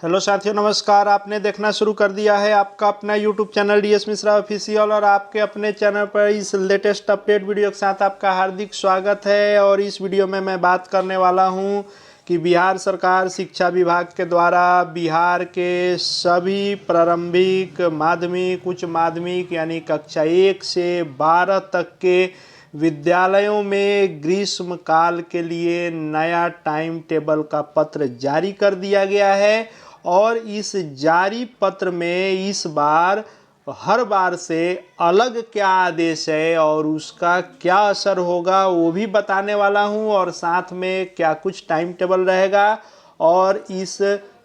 Hello साथियों, नमस्कार। आपने देखना शुरू कर दिया है आपका अपना YouTube channel DS Mishra official, और आपके अपने चैनल पर इस लेटेस्ट अपडेट वीडियो के साथ आपका हार्दिक स्वागत है। और इस वीडियो में मैं बात करने वाला हूं कि बिहार सरकार शिक्षा विभाग के द्वारा बिहार के सभी प्रारंभिक, माध्यमिक, उच्च माध्यमिक यानी कक्षा 1 से 12 तक के विद्यालयों में ग्रीष्म काल के लिए नया टाइम टेबल का पत्र जारी कर दिया गया है। और इस जारी पत्र में इस बार हर बार से अलग क्या आदेश है और उसका क्या असर होगा वो भी बताने वाला हूं, और साथ में क्या कुछ टाइम टेबल रहेगा और इस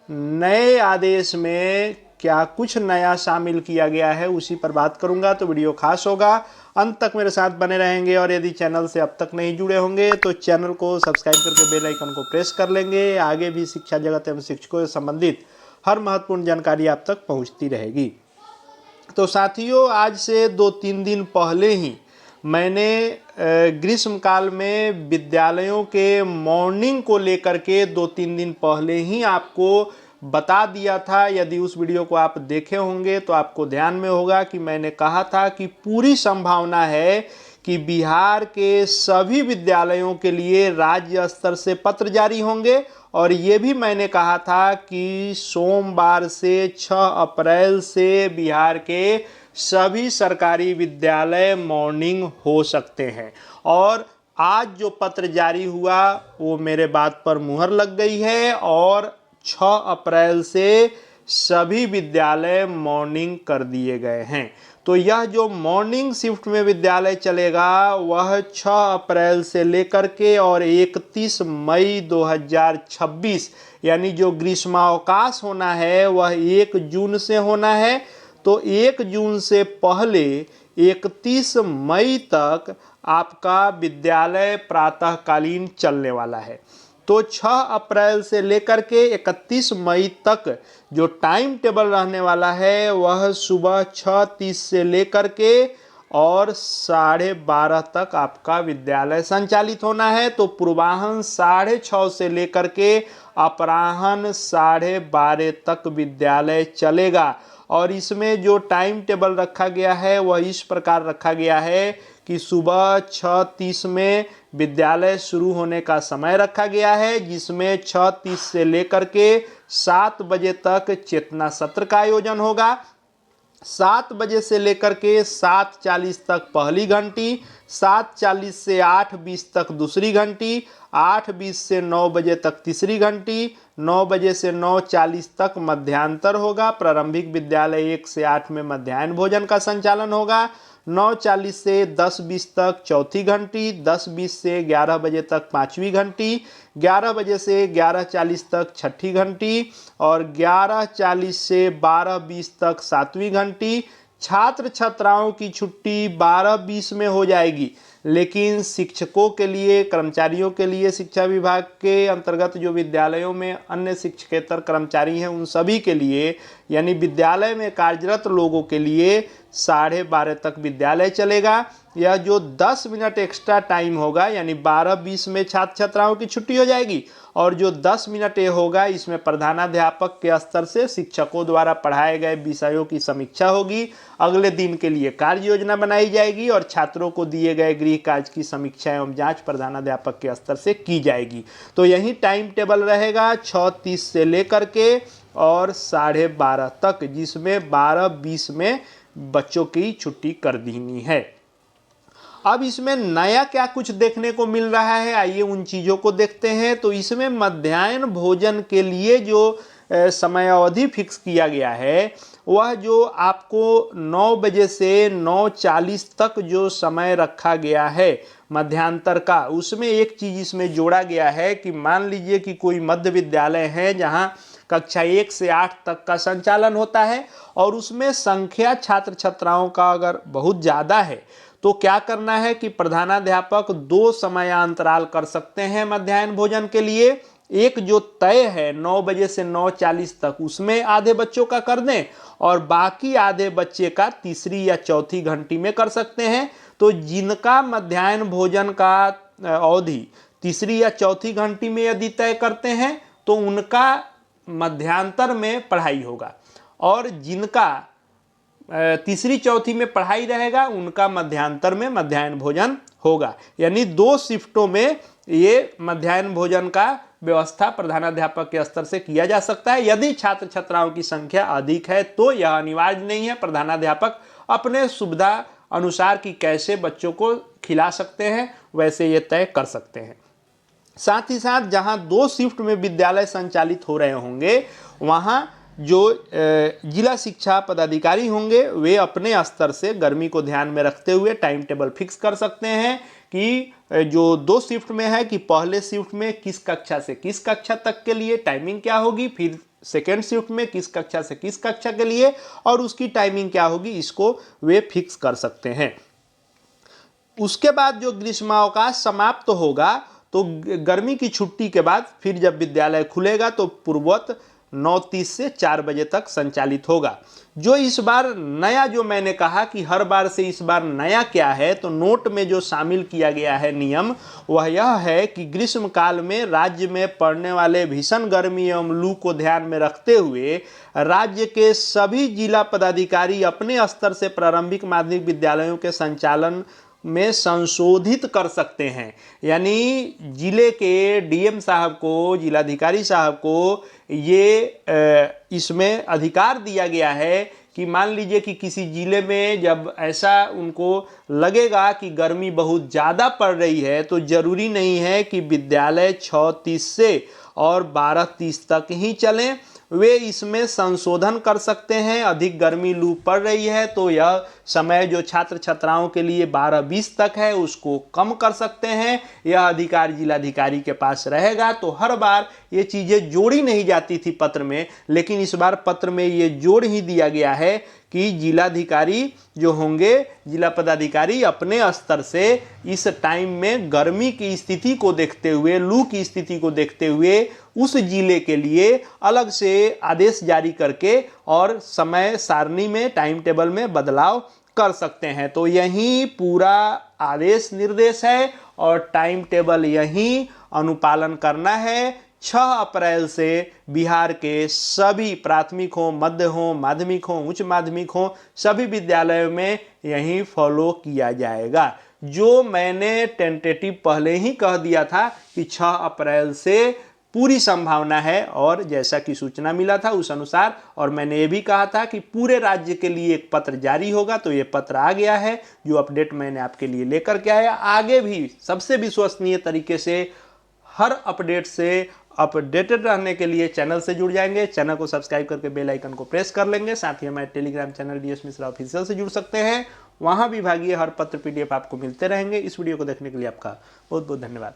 नए आदेश में क्या कुछ नया शामिल किया गया है उसी पर बात करूंगा। तो वीडियो खास होगा, अंत तक मेरे साथ बने रहेंगे। और यदि चैनल से अब तक नहीं जुड़े होंगे तो चैनल को सब्सक्राइब करके बेल आइकन को प्रेस कर लेंगे। आगे भी शिक्षा जगत एवं शिक्षकों से संबंधित हर महत्वपूर्ण जानकारी आप तक पहुंचती रहेगी। तो साथियों, आज से 2-3 दिन पहले ही मैंने ग्रीष्म काल में विद्यालयों के मॉर्निंग को लेकर के 2-3 दिन पहले ही आपको बता दिया था। यदि उस वीडियो को आप देखे होंगे तो आपको ध्यान में होगा कि मैंने कहा था कि पूरी संभावना है कि बिहार के सभी विद्यालयों के लिए राज्य स्तर से पत्र जारी होंगे। और ये भी मैंने कहा था कि सोमवार से 6 अप्रैल से बिहार के सभी सरकारी विद्यालय मॉर्निंग हो सकते हैं। और आज जो पत्र जारी हुआ वो मेरे बात पर मुहर लग गई है, और 6 अप्रैल से सभी विद्यालय मॉर्निंग कर दिए गए हैं। तो यह जो मॉर्निंग शिफ्ट में विद्यालय चलेगा वह 6 अप्रैल से लेकर के और 31 मई 2026 यानी जो ग्रीष्मावकाश होना है वह 1 जून से होना है। तो 1 जून से पहले 31 मई तक आपका विद्यालय प्रातःकालीन चलने वाला है। तो 6 अप्रैल से लेकर के 31 मई तक जो टाइम टेबल रहने वाला है वह सुबह 6:30 से लेकर के और 12:30 तक आपका विद्यालय संचालित होना है। तो पूर्वाह्न 6:30 से लेकर के अपराह्न 12:30 तक विद्यालय चलेगा। और इसमें जो टाइम टेबल रखा गया है वह इस प्रकार रखा गया है कि सुबह 6:30 में विद्यालय शुरू होने का समय रखा गया है, जिसमें 6:30 से लेकर के 7 बजे तक चेतना सत्र का आयोजन होगा। 7 बजे से लेकर के 7:40 तक पहली घंटी, 7:40 से 8:20 तक दूसरी घंटी, 8:20 से 9 बजे तक तीसरी घंटी, 9 बजे से 9:40 तक मध्यांतर होगा। प्रारंभिक विद्यालय 1 से 8 में मध्याह्न भोजन का संचालन होगा। 9:40 से 10:20 तक चौथी घंटी, 10:20 से 11 बजे तक पांचवी घंटी, 11 बजे से 11:40 तक छठी घंटी और 11:40 से 12:20 तक सातवीं घंटी। छात्र छात्राओं की छुट्टी 12:20 में हो जाएगी, लेकिन शिक्षकों के लिए, कर्मचारियों के लिए, शिक्षा विभाग के अंतर्गत जो विद्यालयों में अन्य शिक्षकेतर कर्मचारी हैं उन सभी के लिए, यानी विद्यालय में कार्यरत लोगों के लिए 12:30 तक विद्यालय चलेगा। यह जो 10 मिनट एक्स्ट्रा टाइम होगा यानी 12:20 में छात्र छात्राओं की छुट्टी हो जाएगी, और जो 10 मिनट ये होगा इसमें प्रधानाध्यापक के स्तर से शिक्षकों द्वारा पढ़ाए गए विषयों की समीक्षा होगी, अगले दिन के लिए कार्य योजना बनाई जाएगी और छात्रों को दिए गए गृह कार्य की समीक्षा एवं जांच प्रधानाध्यापक के स्तर से की जाएगी। तो यही टाइम टेबल रहेगा 6:30 से लेकर के और 12:30 तक, जिसमें 12:20 में बच्चों की छुट्टी कर देनी है। अब इसमें नया क्या कुछ देखने को मिल रहा है, आइए उन चीज़ों को देखते हैं। तो इसमें मध्याह्न भोजन के लिए जो समय अवधि फिक्स किया गया है वह जो आपको 9 बजे से 9:40 तक जो समय रखा गया है मध्यांतर का, उसमें एक चीज़ इसमें जोड़ा गया है कि मान लीजिए कि कोई मध्य विद्यालय है जहां कक्षा 1 से 8 तक का संचालन होता है और उसमें संख्या छात्र छात्राओं का अगर बहुत ज़्यादा है तो क्या करना है कि प्रधानाध्यापक 2 समयांतराल कर सकते हैं मध्याह्न भोजन के लिए। एक जो तय है 9 बजे से 9:40 तक उसमें आधे बच्चों का कर दें और बाकी आधे बच्चे का तीसरी या चौथी घंटी में कर सकते हैं। तो जिनका मध्याह्न भोजन का अवधि तीसरी या चौथी घंटी में यदि तय करते हैं तो उनका मध्यांतर में पढ़ाई होगा, और जिनका तीसरी चौथी में पढ़ाई रहेगा उनका मध्यांतर में मध्याह्न भोजन होगा। यानी 2 शिफ्टों में ये मध्याह्न भोजन का व्यवस्था प्रधानाध्यापक के स्तर से किया जा सकता है। यदि छात्र छात्राओं की संख्या अधिक है तो यह अनिवार्य नहीं है, प्रधानाध्यापक अपने सुविधा अनुसार कि कैसे बच्चों को खिला सकते हैं वैसे ये तय कर सकते हैं। साथ ही साथ जहां 2 शिफ्ट में विद्यालय संचालित हो रहे होंगे वहां जो जिला शिक्षा पदाधिकारी होंगे वे अपने स्तर से गर्मी को ध्यान में रखते हुए टाइम टेबल फिक्स कर सकते हैं कि जो 2 शिफ्ट में है कि पहले शिफ्ट में किस कक्षा से किस कक्षा तक के लिए टाइमिंग क्या होगी, फिर सेकेंड शिफ्ट में किस कक्षा से किस कक्षा के लिए और उसकी टाइमिंग क्या होगी, इसको वे फिक्स कर सकते हैं। उसके बाद जो ग्रीष्मावकाश समाप्त होगा तो गर्मी की छुट्टी के बाद फिर जब विद्यालय खुलेगा तो पूर्ववत 9:30 से 4 बजे तक संचालित होगा। जो इस बार नया, जो मैंने कहा कि हर बार से इस बार नया क्या है, तो नोट में जो शामिल किया गया है नियम वह यह है कि ग्रीष्म काल में राज्य में पड़ने वाले भीषण गर्मी एवं लू को ध्यान में रखते हुए राज्य के सभी जिला पदाधिकारी अपने स्तर से प्रारंभिक माध्यमिक विद्यालयों के संचालन में संशोधित कर सकते हैं। यानी जिले के डीएम साहब को, जिलाधिकारी साहब को ये इसमें अधिकार दिया गया है कि मान लीजिए कि किसी जिले में जब ऐसा उनको लगेगा कि गर्मी बहुत ज़्यादा पड़ रही है तो ज़रूरी नहीं है कि विद्यालय 6:30 से और 12:30 तक ही चलें, वे इसमें संशोधन कर सकते हैं। अधिक गर्मी लू पड़ रही है तो यह समय जो छात्र छात्राओं के लिए 12:20 तक है उसको कम कर सकते हैं। यह अधिकार जिलाधिकारी के पास रहेगा। तो हर बार ये चीज़ें जोड़ी नहीं जाती थी पत्र में, लेकिन इस बार पत्र में ये जोड़ ही दिया गया है कि जिलाधिकारी जो होंगे, जिला पदाधिकारी अपने स्तर से इस टाइम में गर्मी की स्थिति को देखते हुए, लू की स्थिति को देखते हुए उस जिले के लिए अलग से आदेश जारी करके और समय सारणी में, टाइम टेबल में बदलाव कर सकते हैं। तो यही पूरा आदेश निर्देश है और टाइम टेबल यही अनुपालन करना है। 6 अप्रैल से बिहार के सभी प्राथमिक हो, मध्य हो, माध्यमिक हो, उच्च माध्यमिक हो, सभी विद्यालयों में यही फॉलो किया जाएगा। जो मैंने टेंटेटिव पहले ही कह दिया था कि 6 अप्रैल से पूरी संभावना है, और जैसा कि सूचना मिला था उस अनुसार, और मैंने ये भी कहा था कि पूरे राज्य के लिए एक पत्र जारी होगा, तो ये पत्र आ गया है। जो अपडेट मैंने आपके लिए लेकर के आया, आगे भी सबसे विश्वसनीय तरीके से हर अपडेट से अपडेटेड रहने के लिए चैनल से जुड़ जाएंगे। चैनल को सब्सक्राइब करके बेल आइकन को प्रेस कर लेंगे। साथ ही हमारे Telegram channel DS Mishra official से जुड़ सकते हैं। वहां विभागीय हर पत्र PDF आपको मिलते रहेंगे। इस वीडियो को देखने के लिए आपका बहुत बहुत धन्यवाद।